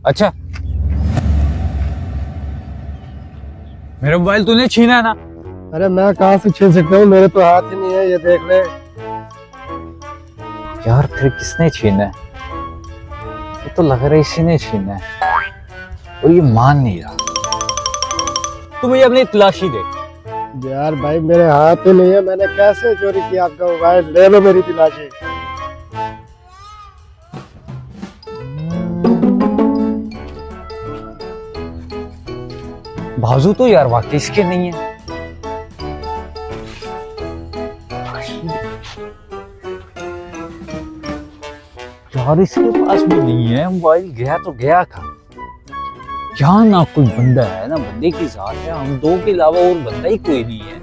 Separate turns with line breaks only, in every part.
अच्छा, मेरा मोबाइल तूने छीना है ना?
अरे मैं कहाँ से छीन सकता हूँ, मेरे तो हाथ ही नहीं है, ये देख ले।
यार फिर किसने छीना है? ये तो लग रहा है इसी ने छीना है और ये मान नहीं रहा। तू मुझे अपनी तलाशी दे।
यार भाई मेरे हाथ ही नहीं है, मैंने कैसे चोरी किया आपका मोबाइल? ले लो मेरी तलाशी।
बाजू तो यार वाकई इसके नहीं है। यार इसके पास भी नहीं है मोबाइल, गया तो गया था। यहाँ ना कोई बंदा है ना बंदे की जात है, हम दो के अलावा और बंदा ही कोई नहीं है।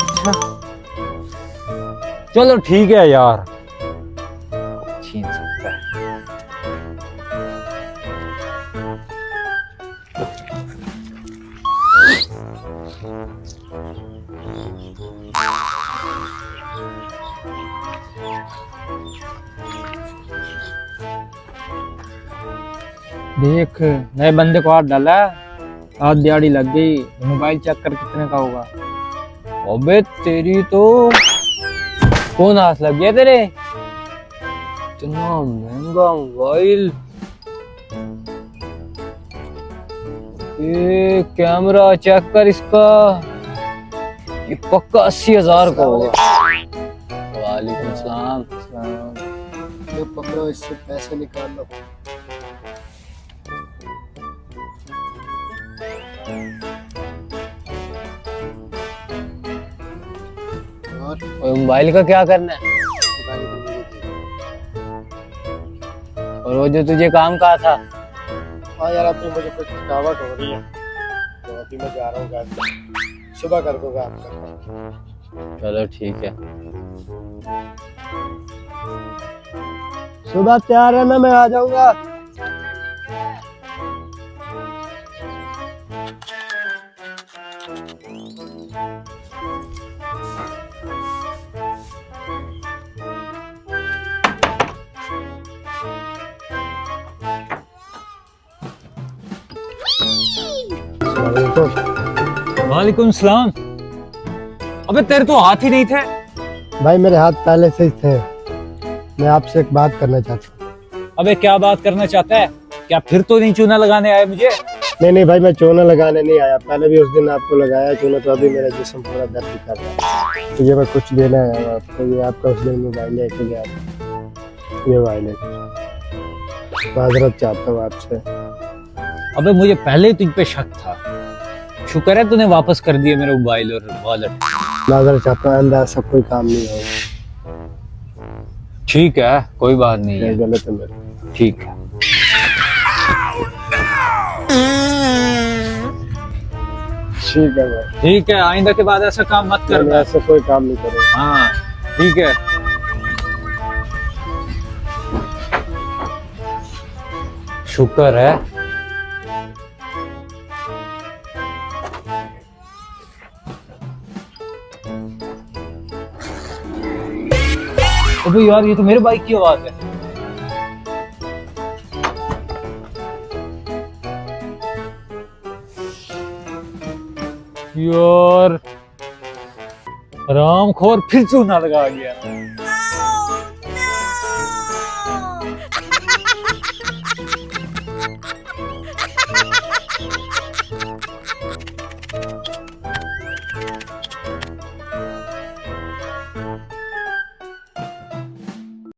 अच्छा चलो ठीक है यार, छीन सकता है।
देख, नए बंदे को हाथ डाला, हाथ दिहाड़ी लग गई। मोबाइल चेक कर कितने का होगा।
अबे तेरी तो
कौन हाथ लग गया तेरे?
इतना महंगा मोबाइल, ये कैमरा चेक कर इसका, ये पक्का 80,000 का होगा। वालेकुम सलाम।
ये पकड़ो, इससे पैसे निकाल लो।
और मोबाइल का क्या करना है? और वो जो तुझे काम कहा था?
हाँ यार, अभी मुझे कुछ थकावट हो रही है तो अभी मैं जा रहा हूँ घर पे। सुबह कर दूंगा आपका।
चलो ठीक है।
सुबह तैयार है ना, मैं आ जाऊंगा।
वालेकुम सलाम। अबे तेरे तो हाथ ही नहीं थे।
भाई मेरे हाथ पहले से ही थे। मैं आपसे एक बात करना चाहता हूँ।
अबे क्या बात करना चाहता है? क्या फिर तो नहीं चूना लगाने आए मुझे?
नहीं भाई, मैं चूना लगाने नहीं आया। पहले भी उस दिन आपको लगाया चूना, तो अभी मेरा जिस्म पूरा दर्द कर रहा है। तो ये मैं कुछ देना है आपको। ये आपका उस दिन मोबाइल लेके गया था, ये मोबाइल है। माजरत चाहता हूँ आपसे।
अबे मुझे पहले ही तुझ पे शक था। शुक्र है तूने वापस कर दिया मेरा मोबाइल और वॉलेट।
माजरत चाहता हूँ, अंदर सब कोई काम नहीं होगा।
ठीक है, कोई बात नहीं है।
गलत है मेरा।
ठीक है।
ठीक है भाई।
ठीक है, आइंदा के बाद ऐसा काम मत करना।
ऐसा कोई काम नहीं करेगा।
हाँ ठीक है। शुक्र है। अबे यार ये तो मेरे बाइक की आवाज है। यार रामखोर फिर चूना लगा गया।